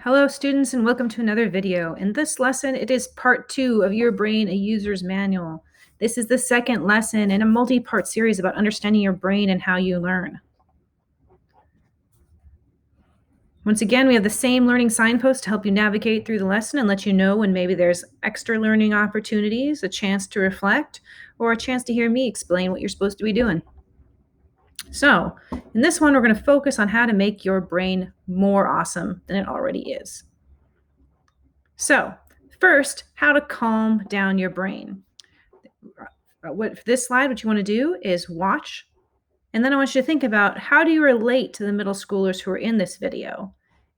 Hello students and welcome to another video. In this lesson, it is part 2 of Your Brain, a User's Manual. This is the second lesson in a multi-part series about understanding your brain and how you learn. Once again, we have the same learning signpost to help you navigate through the lesson and let you know when maybe there's extra learning opportunities, a chance to reflect, or a chance to hear me explain what you're supposed to be doing. So, in this one, we're going to focus on how to make your brain more awesome than it already is. So, first, how to calm down your brain. For this slide, what you want to do is watch, and then I want you to think about how do you relate to the middle schoolers who are in this video?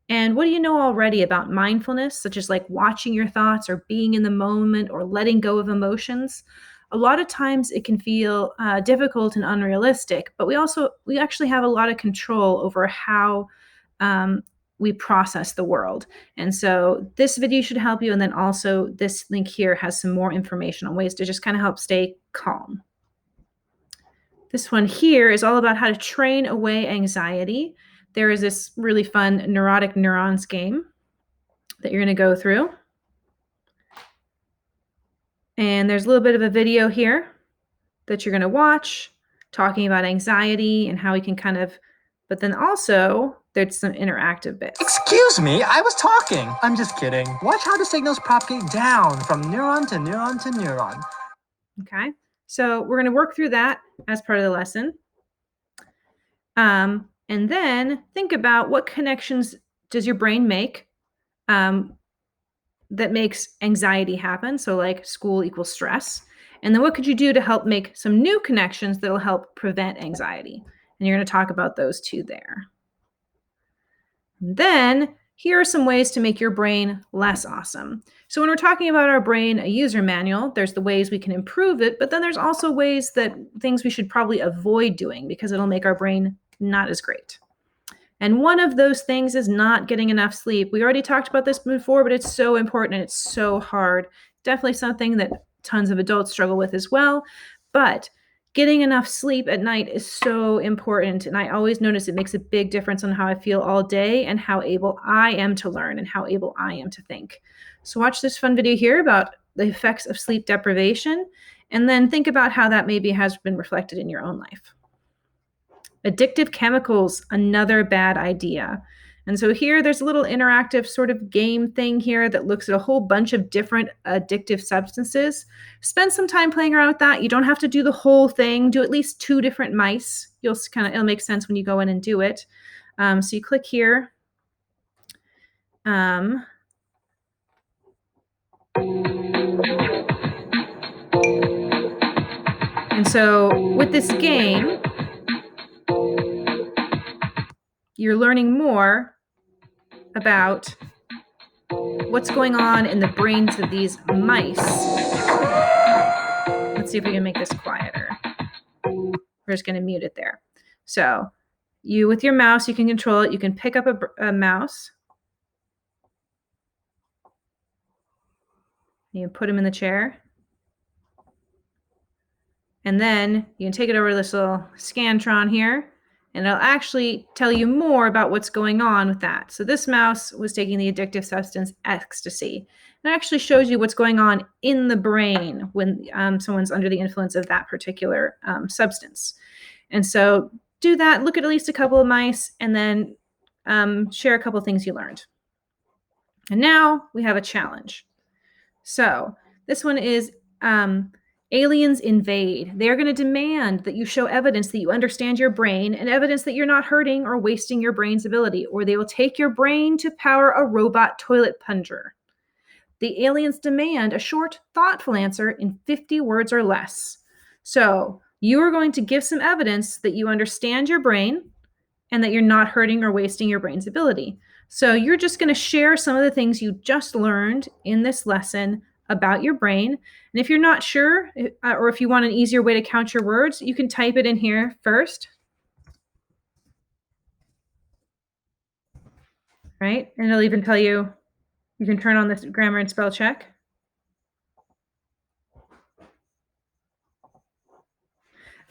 And what do you know already about mindfulness, such as like watching your thoughts or being in the moment or letting go of emotions? A lot of times it can feel difficult and unrealistic, but we actually have a lot of control over how we process the world. And so this video should help you. And then also this link here has some more information on ways to just kind of help stay calm. This one here is all about how to train away anxiety. There is this really fun neurotic neurons game that you're going to go through. And there's a little bit of a video here that you're going to watch talking about anxiety and how we can but then also there's some interactive bits. Excuse me, I was talking. I'm just kidding. Watch how the signals propagate down from neuron to neuron to neuron. Okay, so we're going to work through that as part of the lesson. And then think about what connections does your brain make that makes anxiety happen. So like school equals stress. And then what could you do to help make some new connections that will help prevent anxiety? And you're going to talk about those two there. And then here are some ways to make your brain less awesome. So when we're talking about our brain, a user manual, there's the ways we can improve it, but then there's also things we should probably avoid doing because it'll make our brain not as great. And one of those things is not getting enough sleep. We already talked about this before, but it's so important and it's so hard. Definitely something that tons of adults struggle with as well. But getting enough sleep at night is so important. And I always notice it makes a big difference on how I feel all day and how able I am to learn and how able I am to think. So watch this fun video here about the effects of sleep deprivation, and then think about how that maybe has been reflected in your own life. Addictive chemicals, another bad idea. And so here there's a little interactive sort of game thing here that looks at a whole bunch of different addictive substances. Spend some time playing around with that. You don't have to do the whole thing. Do at least 2 different mice. It'll make sense when you go in and do it. So you click here. And so with this game, you're learning more about what's going on in the brains of these mice. Let's see if we can make this quieter. We're just going to mute it there. So you, with your mouse, you can control it. You can pick up a mouse. You put him in the chair. And then you can take it over to this little Scantron here, and it'll actually tell you more about what's going on with that. So this mouse was taking the addictive substance ecstasy. And it actually shows you what's going on in the brain when someone's under the influence of that particular substance. And so do that, look at least a couple of mice, and then share a couple of things you learned. And now we have a challenge. So this one is aliens invade. They're going to demand that you show evidence that you understand your brain and evidence that you're not hurting or wasting your brain's ability, or they will take your brain to power a robot toilet plunger. The aliens demand a short, thoughtful answer in 50 words or less. So you are going to give some evidence that you understand your brain and that you're not hurting or wasting your brain's ability. So you're just going to share some of the things you just learned in this lesson about your brain. And if you're not sure, or if you want an easier way to count your words, you can type it in here first. Right? And it'll even tell you, you can turn on this grammar and spell check.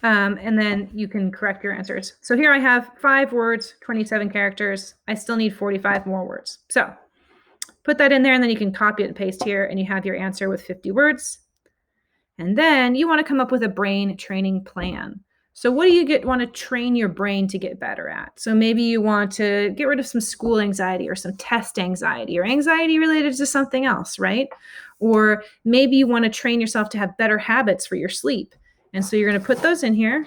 And then you can correct your answers. So here I have 5 words, 27 characters. I still need 45 more words. So Put that in there, and then you can copy it and paste here, and you have your answer with 50 words. And then you want to come up with a brain training plan. So what do you want to train your brain to get better at? So maybe you want to get rid of some school anxiety or some test anxiety or anxiety related to something else, right? Or maybe you want to train yourself to have better habits for your sleep. And so you're going to put those in here,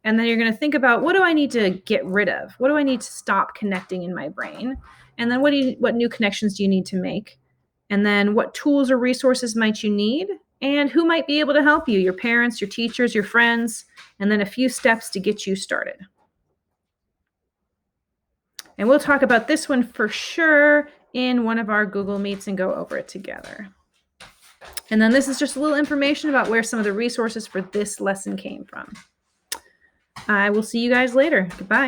and then you're going to think about, what do I need to get rid of? What do I need to stop connecting in my brain? And then what new connections do you need to make? And then what tools or resources might you need? And who might be able to help you? Your parents, your teachers, your friends, and then a few steps to get you started. And we'll talk about this one for sure in one of our Google Meets and go over it together. And then this is just a little information about where some of the resources for this lesson came from. I will see you guys later. Goodbye.